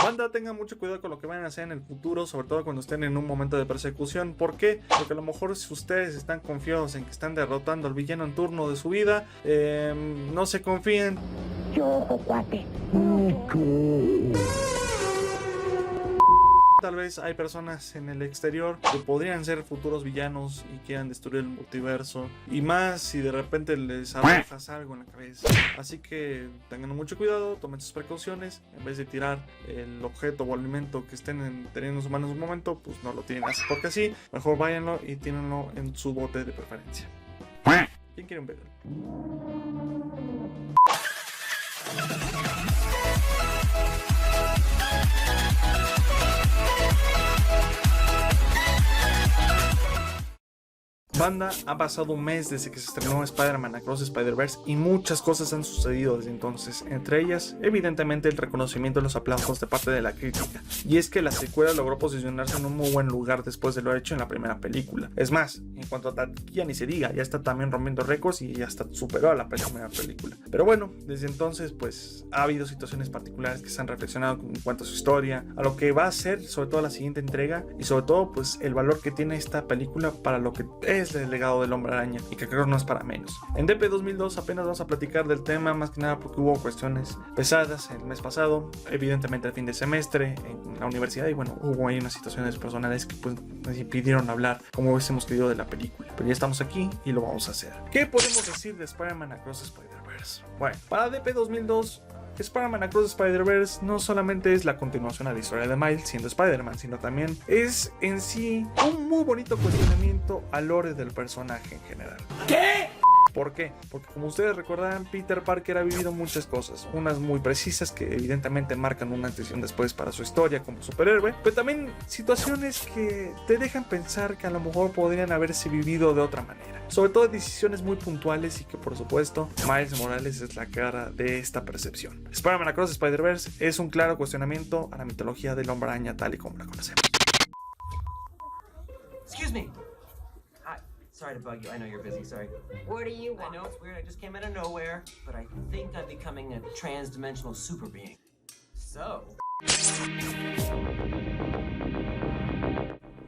Banda, tengan mucho cuidado con lo que vayan a hacer en el futuro, sobre todo cuando estén en un momento de persecución. ¿Por qué? Porque a lo mejor si ustedes están confiados en que están derrotando al villano en turno de su vida, no se confíen. Cuate. Tal vez hay personas en el exterior que podrían ser futuros villanos y quieran destruir el multiverso. Y más si de repente les arrojas algo en la cabeza. Así que tengan mucho cuidado, tomen sus precauciones. En vez de tirar el objeto o alimento que estén teniendo en sus manos en un momento, pues no lo tienen así porque así. Mejor váyanlo y tírenlo en su bote de preferencia. ¿Quién quiere un beso? Banda, ha pasado un mes desde que se estrenó Spider-Man Across the Spider-Verse y muchas cosas han sucedido desde entonces, entre ellas, evidentemente, el reconocimiento y los aplausos de parte de la crítica. Y es que la secuela logró posicionarse en un muy buen lugar después de lo hecho en la primera película. Es más, en cuanto a taquilla ni se diga, ya está también rompiendo récords y ya está superó a la primera película. Pero bueno, desde entonces pues ha habido situaciones particulares que se han reflexionado en cuanto a su historia, a lo que va a ser sobre todo la siguiente entrega y sobre todo pues el valor que tiene esta película para lo que es el legado del Hombre Araña y que creo no es para menos. En DP 2002 apenas vamos a platicar del tema, más que nada porque hubo cuestiones pesadas el mes pasado, evidentemente el fin de semestre en la universidad y bueno, hubo ahí unas situaciones personales que pues nos impidieron hablar como hubiésemos querido de la película, pero ya estamos aquí y lo vamos a hacer. ¿Qué podemos decir de Spider-Man Across the Spider-Verse? Bueno, para DP 2002 Spider-Man Across the Spider-Verse no solamente es la continuación a la historia de Miles siendo Spider-Man, sino también es en sí un muy bonito cuestionamiento al lore del personaje en general. ¿Qué? ¿Por qué? Porque como ustedes recordarán, Peter Parker ha vivido muchas cosas, unas muy precisas que evidentemente marcan una antes y un después para su historia como superhéroe, pero también situaciones que te dejan pensar que a lo mejor podrían haberse vivido de otra manera. Sobre todo decisiones muy puntuales y que por supuesto Miles Morales es la cara de esta percepción. Spider-Man Across the Spider-Verse es un claro cuestionamiento a la mitología del Hombre Araña tal y como la conocemos. Excuse me. Hi. Sorry to bug you. I know you're busy. Sorry. What do you want? I know it's weird. I just came out of nowhere, but I think I'm becoming a trans-dimensional super being. So.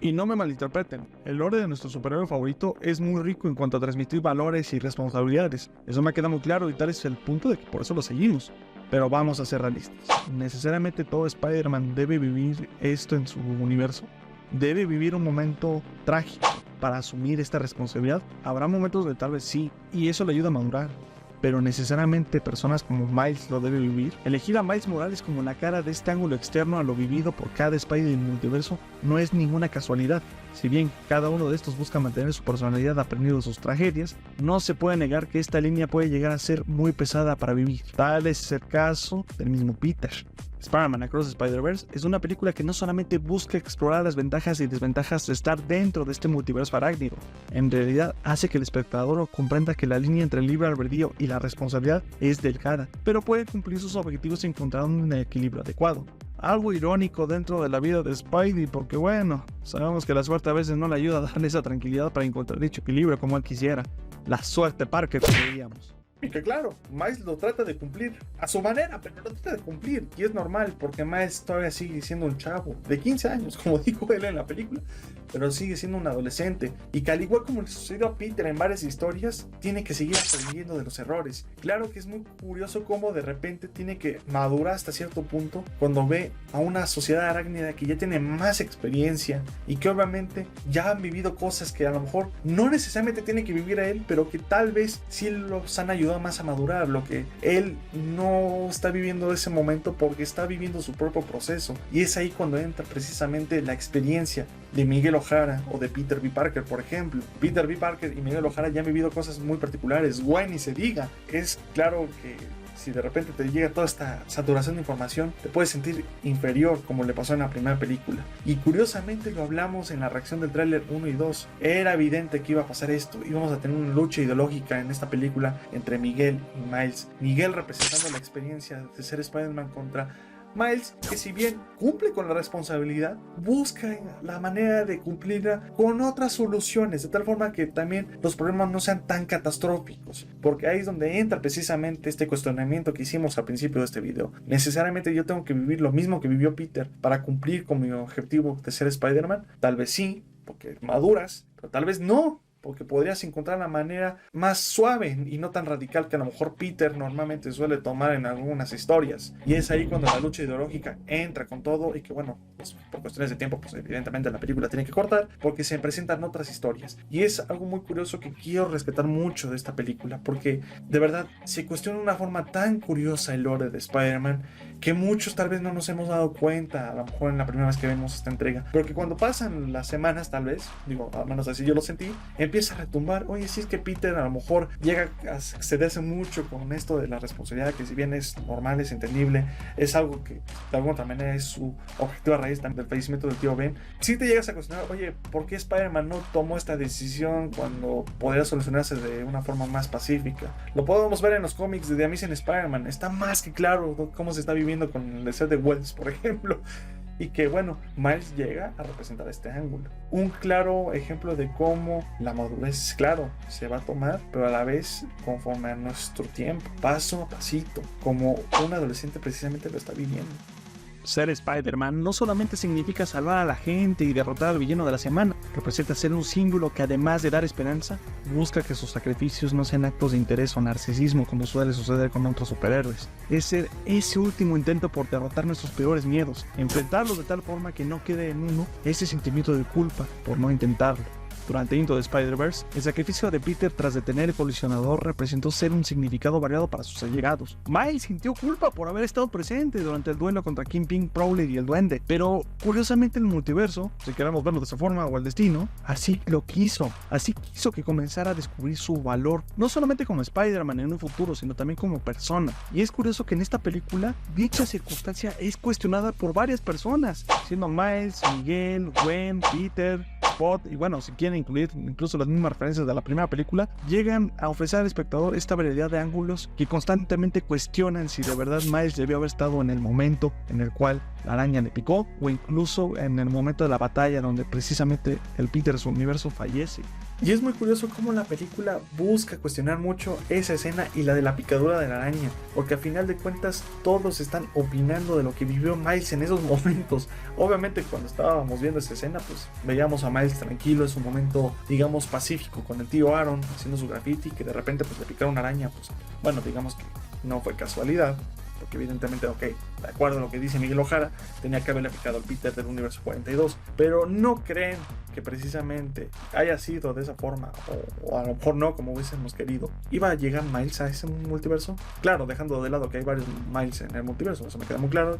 Y no me malinterpreten, el lore de nuestro superhéroe favorito es muy rico en cuanto a transmitir valores y responsabilidades. Eso me queda muy claro y tal es el punto de que por eso lo seguimos. Pero vamos a ser realistas. ¿Necesariamente todo Spider-Man debe vivir esto en su universo? ¿Debe vivir un momento trágico para asumir esta responsabilidad? Habrá momentos de tal vez sí, y eso le ayuda a madurar. Pero necesariamente personas como Miles lo debe vivir. Elegir a Miles Morales como la cara de este ángulo externo a lo vivido por cada Spider del multiverso no es ninguna casualidad. Si bien cada uno de estos busca mantener su personalidad aprendiendo de sus tragedias, no se puede negar que esta línea puede llegar a ser muy pesada para vivir. Tal es el caso del mismo Peter. Spider-Man Across the Spider-Verse es una película que no solamente busca explorar las ventajas y desventajas de estar dentro de este multiverso arácnido, en realidad hace que el espectador comprenda que la línea entre el libre albedrío y la responsabilidad es delgada, pero puede cumplir sus objetivos encontrando un equilibrio adecuado. Algo irónico dentro de la vida de Spidey porque bueno, sabemos que la suerte a veces no le ayuda a darle esa tranquilidad para encontrar dicho equilibrio como él quisiera. La suerte Parker, como diríamos. Y que claro, Miles lo trata de cumplir a su manera, pero lo trata de cumplir. Y es normal, porque Miles todavía sigue siendo un chavo de 15 años, como dijo él en la película, pero sigue siendo un adolescente. Y que al igual como le sucedió a Peter en varias historias, tiene que seguir aprendiendo de los errores. Claro que es muy curioso cómo de repente tiene que madurar hasta cierto punto cuando ve a una sociedad arácnida que ya tiene más experiencia y que obviamente ya han vivido cosas que a lo mejor no necesariamente tiene que vivir a él, pero que tal vez sí los han ayudado más a madurar, lo que él no está viviendo ese momento porque está viviendo su propio proceso. Y es ahí cuando entra precisamente la experiencia de Miguel O'Hara o de Peter B. Parker, por ejemplo. Peter B. Parker y Miguel O'Hara ya han vivido cosas muy particulares. Gwen ni se diga. Es claro que si de repente te llega toda esta saturación de información, te puedes sentir inferior como le pasó en la primera película. Y curiosamente lo hablamos en la reacción del tráiler 1 y 2. Era evidente que iba a pasar esto. Íbamos a tener una lucha ideológica en esta película entre Miguel y Miles. Miguel representando la experiencia de ser Spider-Man contra Miles, que si bien cumple con la responsabilidad, busca la manera de cumplirla con otras soluciones, de tal forma que también los problemas no sean tan catastróficos, porque ahí es donde entra precisamente este cuestionamiento que hicimos al principio de este video. ¿Necesariamente yo tengo que vivir lo mismo que vivió Peter para cumplir con mi objetivo de ser Spider-Man? Tal vez sí, porque maduras, pero tal vez no, porque podrías encontrar la manera más suave y no tan radical que a lo mejor Peter normalmente suele tomar en algunas historias. Y es ahí cuando la lucha ideológica entra con todo y que bueno, pues por cuestiones de tiempo, pues evidentemente la película tiene que cortar porque se presentan otras historias. Y es algo muy curioso que quiero respetar mucho de esta película, porque de verdad se cuestiona de una forma tan curiosa el lore de Spider-Man que muchos tal vez no nos hemos dado cuenta, a lo mejor en la primera vez que vemos esta entrega, pero que cuando pasan las semanas tal vez, digo, al menos así yo lo sentí, empieza a retumbar. Oye, si es que Peter a lo mejor llega a excederse mucho con esto de la responsabilidad, que si bien es normal, es entendible, es algo que de alguna otra manera es su objetivo a raíz también del fallecimiento del tío Ben. Si te llegas a cuestionar, oye, ¿por qué Spider-Man no tomó esta decisión cuando podría solucionarse de una forma más pacífica? Lo podemos ver en los cómics de The Amazing Spider-Man, está más que claro cómo se está viviendo con el deseo de Wells, por ejemplo. Y que bueno, Miles llega a representar este ángulo. Un claro ejemplo de cómo la madurez, claro, se va a tomar, pero a la vez conforme a nuestro tiempo, paso a pasito, como un adolescente precisamente lo está viviendo. Ser Spider-Man no solamente significa salvar a la gente y derrotar al villano de la semana, representa ser un símbolo que además de dar esperanza, busca que sus sacrificios no sean actos de interés o narcisismo como suele suceder con otros superhéroes. Es ser ese último intento por derrotar nuestros peores miedos, enfrentarlos de tal forma que no quede en uno ese sentimiento de culpa por no intentarlo. Durante Into the Spider-Verse, el sacrificio de Peter tras detener el colisionador representó ser un significado variado para sus allegados. Miles sintió culpa por haber estado presente durante el duelo contra Kingpin, Prowler y el Duende, pero curiosamente el multiverso, si queremos verlo de esa forma, o el destino, así lo quiso. Así quiso que comenzara a descubrir su valor, no solamente como Spider-Man en un futuro, sino también como persona. Y es curioso que en esta película, dicha circunstancia es cuestionada por varias personas, siendo Miles, Miguel, Gwen, Peter, Spot, y bueno, si quieren incluir incluso las mismas referencias de la primera película, llegan a ofrecer al espectador esta variedad de ángulos que constantemente cuestionan si de verdad Miles debió haber estado en el momento en el cual la araña le picó, o incluso en el momento de la batalla donde precisamente el Peter de su universo fallece. Y es muy curioso cómo la película busca cuestionar mucho esa escena y la de la picadura de la araña, porque a final de cuentas todos están opinando de lo que vivió Miles en esos momentos. Obviamente cuando estábamos viendo esa escena, pues veíamos a Miles tranquilo, en su momento digamos pacífico con el tío Aaron haciendo su graffiti, que de repente pues le picaron una araña, pues bueno, digamos que no fue casualidad, porque evidentemente, ok, de acuerdo a lo que dice Miguel Ojara, tenía que haberle picado al Peter del universo 42, pero no creen que precisamente haya sido de esa forma, o a lo mejor no, como hubiésemos querido. ¿Iba a llegar Miles a ese multiverso? Claro, dejando de lado que hay varios Miles en el multiverso, eso me queda muy claro.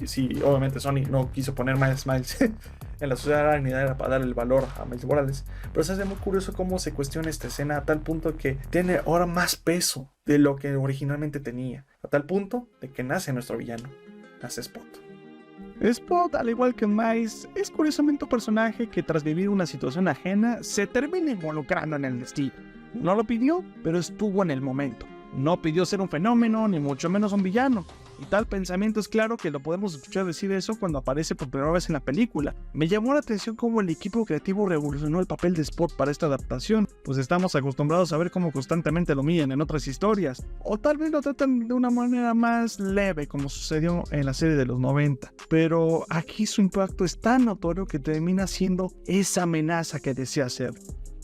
Sí, obviamente Sony no quiso poner más Miles en la sociedad arácnida, era para dar el valor a Miles Morales, pero se hace muy curioso cómo se cuestiona esta escena a tal punto que tiene ahora más peso de lo que originalmente tenía, a tal punto de que nace nuestro villano, nace Spot. Spot, al igual que Miles, es curiosamente un personaje que tras vivir una situación ajena se termina involucrando en el destino. No lo pidió, pero estuvo en el momento. No pidió ser un fenómeno, ni mucho menos un villano. Y tal pensamiento es claro que lo podemos escuchar decir eso cuando aparece por primera vez en la película. Me llamó la atención cómo el equipo creativo revolucionó el papel de Spot para esta adaptación, pues estamos acostumbrados a ver cómo constantemente lo humillan en otras historias, o tal vez lo tratan de una manera más leve como sucedió en la serie de los 90, pero aquí su impacto es tan notorio que termina siendo esa amenaza que desea ser.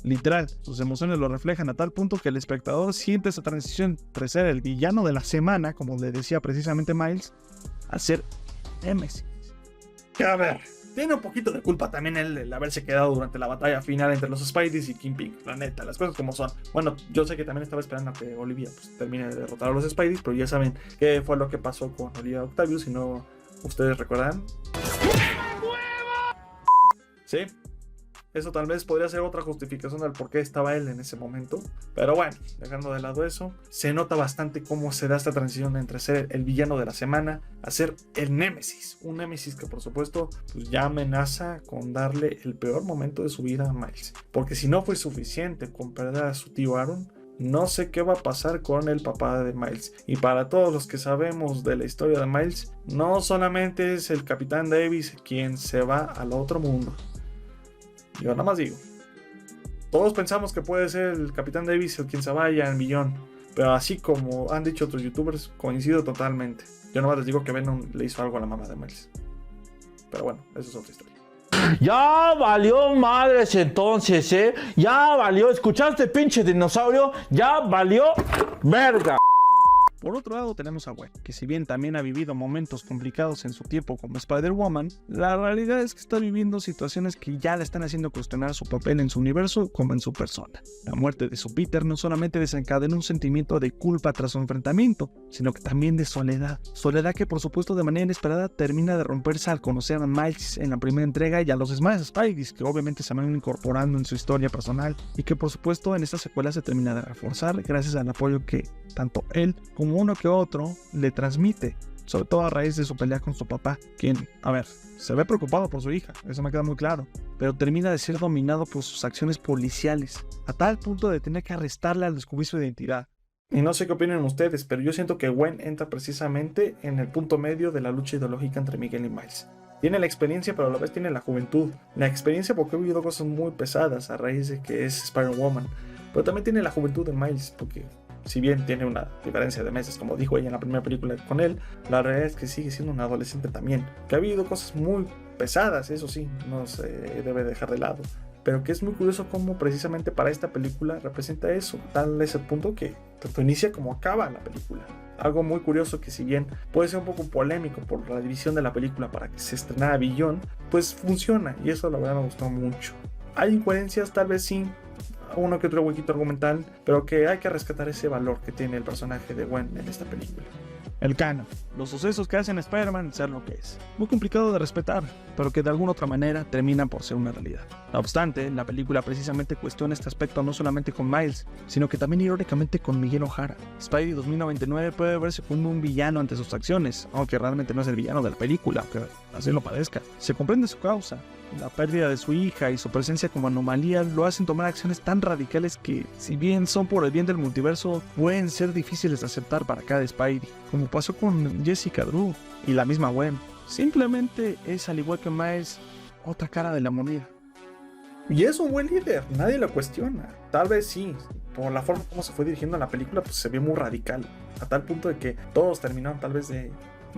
Literal, sus emociones lo reflejan a tal punto que el espectador siente esa transición entre ser el villano de la semana, como le decía precisamente Miles, a ser Nemesis. Que a ver, tiene un poquito de culpa también el haberse quedado durante la batalla final entre los Spideys y Kingpin, la neta, las cosas como son. Bueno, yo sé que también estaba esperando a que Olivia pues, termine de derrotar a los Spideys, pero ya saben qué fue lo que pasó con Olivia Octavius, si no, ustedes recuerdan. Sí. Eso tal vez podría ser otra justificación del por qué estaba él en ese momento. Pero bueno, dejando de lado eso, se nota bastante cómo se da esta transición entre ser el villano de la semana a ser el Némesis. Un Némesis que por supuesto pues ya amenaza con darle el peor momento de su vida a Miles. Porque si no fue suficiente con perder a su tío Aaron, No sé qué va a pasar con el papá de Miles. Y para todos los que sabemos de la historia de Miles, no solamente es el Capitán Davis quien se va al otro mundo. Yo nada más digo, todos pensamos que puede ser el Capitán Davis el quien se vaya al millón, pero así como han dicho otros youtubers, coincido totalmente. Yo nada más les digo que Venom le hizo algo a la mamá de Miles. Pero bueno, eso es otra historia. Ya valió madres entonces, ya valió, ¿escuchaste, pinche dinosaurio? Ya valió verga. Por otro lado tenemos a Gwen, que si bien también ha vivido momentos complicados en su tiempo como Spider-Woman, la realidad es que está viviendo situaciones que ya le están haciendo cuestionar su papel en su universo como en su persona. La muerte de su Peter no solamente desencadenó un sentimiento de culpa tras su enfrentamiento, sino que también de soledad. Soledad que por supuesto de manera inesperada termina de romperse al conocer a Miles en la primera entrega y a los demás Spideys que obviamente se van incorporando en su historia personal y que por supuesto en esta secuela se termina de reforzar gracias al apoyo que tanto él como uno que otro le transmite, sobre todo a raíz de su pelea con su papá, quien, a ver, se ve preocupado por su hija, eso me queda muy claro, pero termina de ser dominado por sus acciones policiales, a tal punto de tener que arrestarle al descubrir su identidad. Y no sé qué opinan ustedes, pero yo siento que Gwen entra precisamente en el punto medio de la lucha ideológica entre Miguel y Miles. Tiene la experiencia, pero a la vez tiene la juventud. La experiencia porque ha vivido cosas muy pesadas a raíz de que es Spider-Woman, pero también tiene la juventud de Miles, porque si bien tiene una diferencia de meses, como dijo ella en la primera película con él, la realidad es que sigue siendo un adolescente también, que ha vivido cosas muy pesadas, eso sí, no se debe dejar de lado, pero que es muy curioso cómo precisamente para esta película representa eso, tal es el punto que tanto inicia como acaba la película. Algo muy curioso que si bien puede ser un poco polémico por la división de la película para que se estrenara Beyond, pues funciona y eso la verdad me gustó mucho. Hay incoherencias, tal vez sí, uno que otro huequito argumental, pero que hay que rescatar ese valor que tiene el personaje de Gwen en esta película. El canon, los sucesos que hacen a Spider-Man ser lo que es. Muy complicado de respetar, pero que de alguna otra manera terminan por ser una realidad. No obstante, la película precisamente cuestiona este aspecto no solamente con Miles, sino que también irónicamente con Miguel O'Hara. Spidey 2099 puede verse como un villano ante sus acciones, aunque realmente no es el villano de la película, aunque así lo parezca. Se comprende su causa. La pérdida de su hija y su presencia como anomalía lo hacen tomar acciones tan radicales que, si bien son por el bien del multiverso, pueden ser difíciles de aceptar para cada Spidey, como pasó con Jessica Drew y la misma Gwen. Simplemente es, al igual que Miles, otra cara de la moneda. Y es un buen líder, nadie lo cuestiona. Tal vez sí, por la forma como se fue dirigiendo la película, pues se ve muy radical, a tal punto de que todos terminaron tal vez de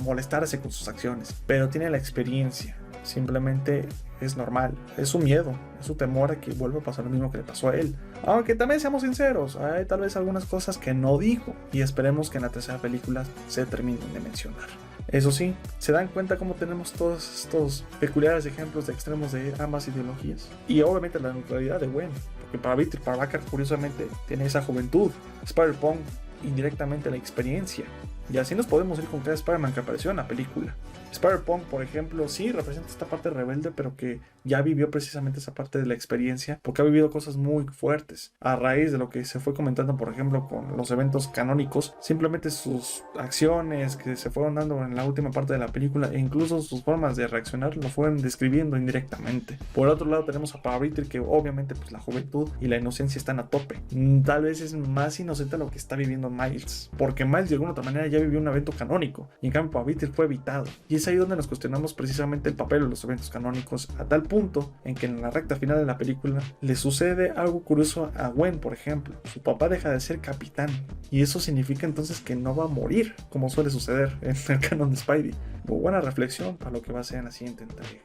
molestarse con sus acciones, pero tiene la experiencia. Simplemente es normal, es su miedo, es su temor a que vuelva a pasar lo mismo que le pasó a él. Aunque también seamos sinceros, hay tal vez algunas cosas que no dijo y esperemos que en la tercera película se terminen de mencionar. Eso sí, se dan cuenta cómo tenemos todos estos peculiares ejemplos de extremos de ambas ideologías. Y obviamente la neutralidad de Gwen, porque para Peter Parker curiosamente tiene esa juventud, Spider-Punk indirectamente la experiencia. Y así nos podemos ir con cada Spider-Man que apareció en la película. Spider-Punk, por ejemplo, sí representa esta parte rebelde, pero que ya vivió precisamente esa parte de la experiencia, porque ha vivido cosas muy fuertes. A raíz de lo que se fue comentando, por ejemplo, con los eventos canónicos, simplemente sus acciones que se fueron dando en la última parte de la película, e incluso sus formas de reaccionar, lo fueron describiendo indirectamente. Por otro lado, tenemos a Peter, que obviamente pues, la juventud y la inocencia están a tope. Tal vez es más inocente lo que está viviendo Miles, porque Miles de alguna otra manera ya vivió un evento canónico, y en cambio Peter fue evitado. Y es ahí donde nos cuestionamos precisamente el papel de los eventos canónicos, a tal punto en que en la recta final de la película le sucede algo curioso a Gwen, por ejemplo. Su papá deja de ser capitán, y eso significa entonces que no va a morir, como suele suceder en el canon de Spidey. Muy buena reflexión para lo que va a ser en la siguiente entrega.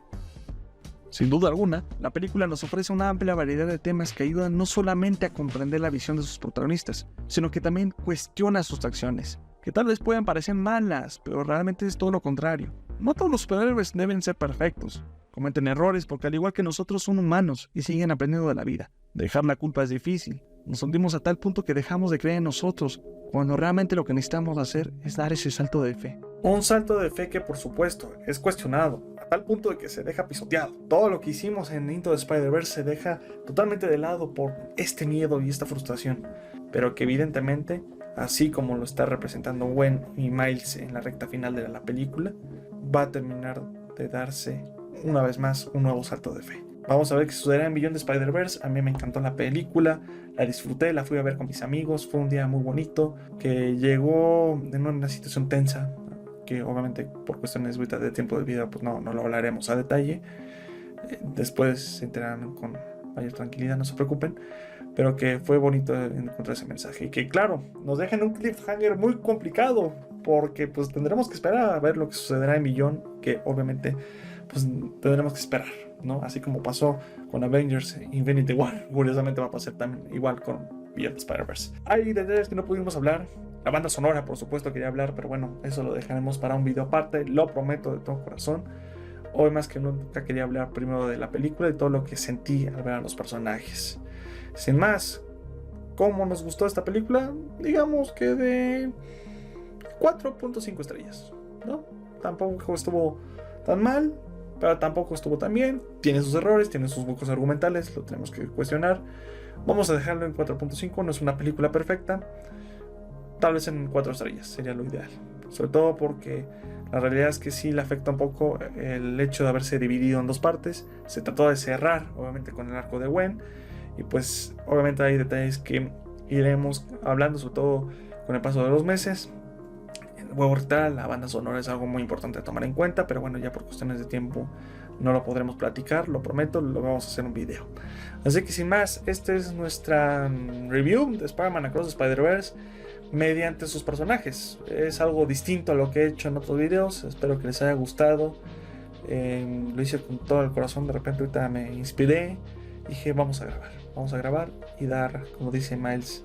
Sin duda alguna, la película nos ofrece una amplia variedad de temas que ayudan no solamente a comprender la visión de sus protagonistas, sino que también cuestiona sus acciones, que tal vez puedan parecer malas, pero realmente es todo lo contrario. No todos los superhéroes deben ser perfectos. Cometen errores porque al igual que nosotros son humanos y siguen aprendiendo de la vida. Dejar la culpa es difícil. Nos hundimos a tal punto que dejamos de creer en nosotros, cuando realmente lo que necesitamos hacer es dar ese salto de fe. Un salto de fe que por supuesto es cuestionado, a tal punto de que se deja pisoteado. Todo lo que hicimos en Into the Spider-Verse se deja totalmente de lado por este miedo y esta frustración, pero que evidentemente, así como lo está representando Gwen y Miles en la recta final de la película, va a terminar de darse una vez más un nuevo salto de fe. Vamos a ver qué sucederá en Beyond the Spider-Verse. A mí me encantó la película, la disfruté, la fui a ver con mis amigos, fue un día muy bonito, que llegó en una situación tensa, que obviamente por cuestiones de tiempo de vida pues no lo hablaremos a detalle. Después se enterarán con mayor tranquilidad, no se preocupen, pero que fue bonito encontrar ese mensaje y que claro, nos dejan un cliffhanger muy complicado porque pues tendremos que esperar a ver lo que sucederá en Beyond, que obviamente pues tendremos que esperar, ¿no? Así como pasó con Avengers Infinity War, curiosamente va a pasar también igual con Beyond the Spider-Verse. Hay detalles que no pudimos hablar. La banda sonora, por supuesto, quería hablar, pero bueno, eso lo dejaremos para un video aparte, lo prometo de todo corazón. Hoy más que nunca quería hablar primero de la película y todo lo que sentí al ver a los personajes. Sin más, ¿cómo nos gustó esta película? Digamos que de 4.5 estrellas, ¿no? Tampoco estuvo tan mal, pero tampoco estuvo tan bien. Tiene sus errores, tiene sus huecos argumentales, lo tenemos que cuestionar. Vamos a dejarlo en 4.5, no es una película perfecta. Tal vez en 4 estrellas sería lo ideal. Sobre todo porque la realidad es que sí le afecta un poco el hecho de haberse dividido en 2 partes. Se trató de cerrar, obviamente, con el arco de Gwen. Y pues, obviamente, hay detalles que iremos hablando, sobre todo con el paso de los meses. El huevo ritual, la banda sonora es algo muy importante a tomar en cuenta. Pero bueno, ya por cuestiones de tiempo no lo podremos platicar, lo prometo, lo vamos a hacer un video. Así que sin más, esta es nuestra review de Spider-Man Across the Spider-Verse mediante sus personajes. Es algo distinto a lo que he hecho en otros videos, espero que les haya gustado. Lo hice con todo el corazón, de repente ahorita me inspiré, dije vamos a grabar y dar, como dice Miles,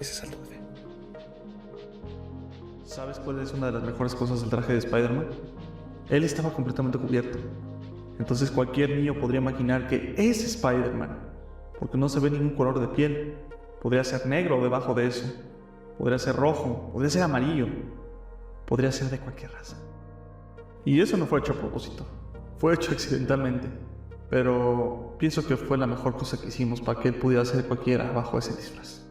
ese salto de fe. ¿Sabes cuál es una de las mejores cosas del traje de Spider-Man? Él estaba completamente cubierto. Entonces cualquier niño podría imaginar que es Spider-Man, porque no se ve ningún color de piel. Podría ser negro debajo de eso, podría ser rojo, podría ser amarillo, podría ser de cualquier raza. Y eso no fue hecho a propósito, fue hecho accidentalmente, pero pienso que fue la mejor cosa que hicimos para que él pudiera ser cualquiera bajo ese disfraz.